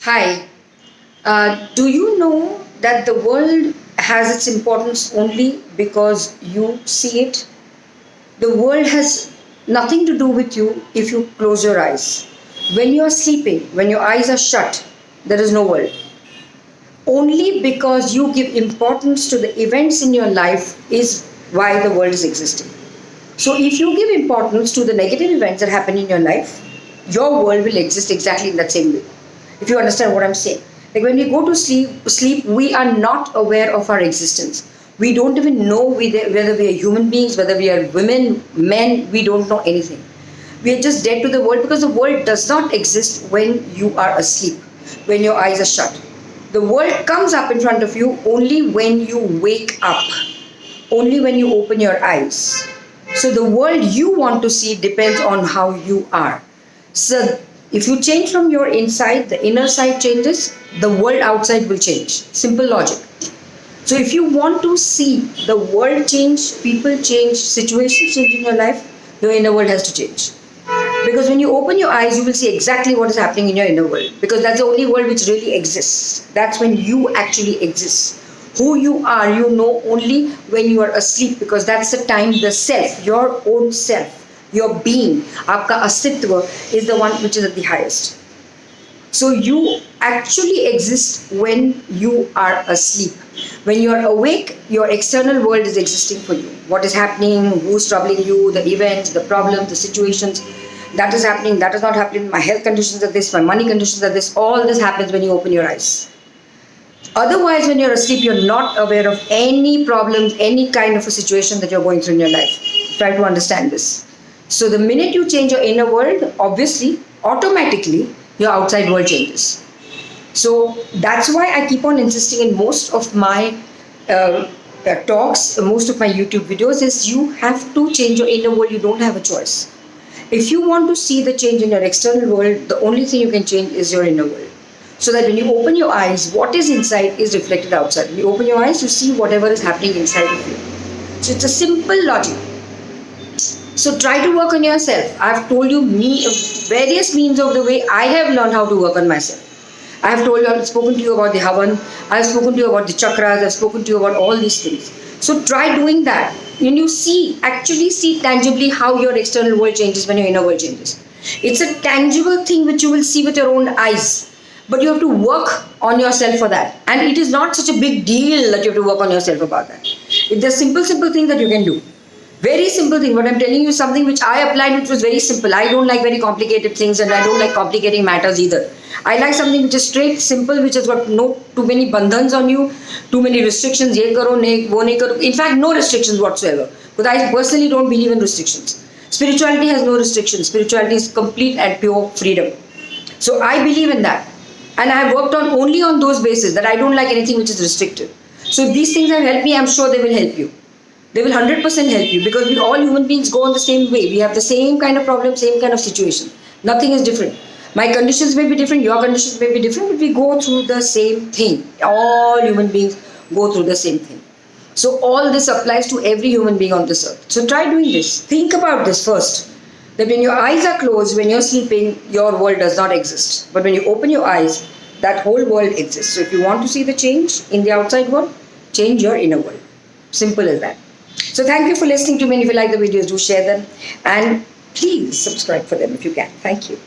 Hi, do you know that the world has its importance only because you see it? The world has nothing to do with you if you close your eyes. When you are sleeping, when your eyes are shut, there is no world. Only because you give importance to the events in your life is why the world is existing. So, if you give importance to the negative events that happen in your life, your world will exist exactly in that same way. If you understand what I'm saying. Like when we go to sleep, we are not aware of our existence. We don't even know whether we are human beings, whether we are women, men, we don't know anything. We are just dead to the world because the world does not exist when you are asleep, when your eyes are shut. The world comes up in front of you only when you wake up, only when you open your eyes. So the world you want to see depends on how you are. So if you change from your inside, the inner side changes, the world outside will change. Simple logic. So if you want to see the world change, people change, situations change in your life, your inner world has to change. Because when you open your eyes, you will see exactly what is happening in your inner world. Because that's the only world which really exists. That's when you actually exist. Who you are, you know only when you are asleep. Because that's the time the self, your own self, your being, आपका अस्तित्व is the one which is at the highest. So you actually exist when you are asleep. When you are awake, your external world is existing for you. What is happening, who's troubling you, the events, the problems, the situations, that is happening, that is not happening, my health conditions are this, my money conditions are this, all this happens when you open your eyes. Otherwise, when you're asleep, you're not aware of any problems, any kind of a situation that you're going through in your life. Try to understand this. So, the minute you change your inner world, obviously, automatically, your outside world changes. So, that's why I keep on insisting in most of my talks, most of my YouTube videos, is you have to change your inner world. You don't have a choice. If you want to see the change in your external world, the only thing you can change is your inner world. So that when you open your eyes, what is inside is reflected outside. When you open your eyes, you see whatever is happening inside of you. So it's a simple logic. So try to work on yourself. I've told you various means of the way I have learned how to work on myself. I have told you, I've spoken to you about the Havan, I've spoken to you about the chakras, I've spoken to you about all these things. So try doing that. When you actually see tangibly how your external world changes when your inner world changes. It's a tangible thing which you will see with your own eyes. But you have to work on yourself for that. And it is not such a big deal that you have to work on yourself about that. It's a simple thing that you can do. Very simple thing. What I'm telling you is something which I applied, which was very simple. I don't like very complicated things and I don't like complicating matters either. I like something which is straight, simple, which has got no too many bandhans on you, too many restrictions. Ye karo, wo nahi karo. In fact, no restrictions whatsoever. Because I personally don't believe in restrictions. Spirituality has no restrictions. Spirituality is complete and pure freedom. So I believe in that. And I have worked on only on those bases that I don't like anything which is restrictive. So if these things have helped me, I'm sure they will help you. They will 100% help you because we all human beings go on the same way. We have the same kind of problem, same kind of situation. Nothing is different. My conditions may be different, your conditions may be different, but we go through the same thing. All human beings go through the same thing. So all this applies to every human being on this earth. So try doing this. Think about this first. That when your eyes are closed, when you're sleeping, your world does not exist. But when you open your eyes, that whole world exists. So if you want to see the change in the outside world, change your inner world. Simple as that. So thank you for listening to me. And if you like the videos, do share them. And please subscribe for them if you can. Thank you.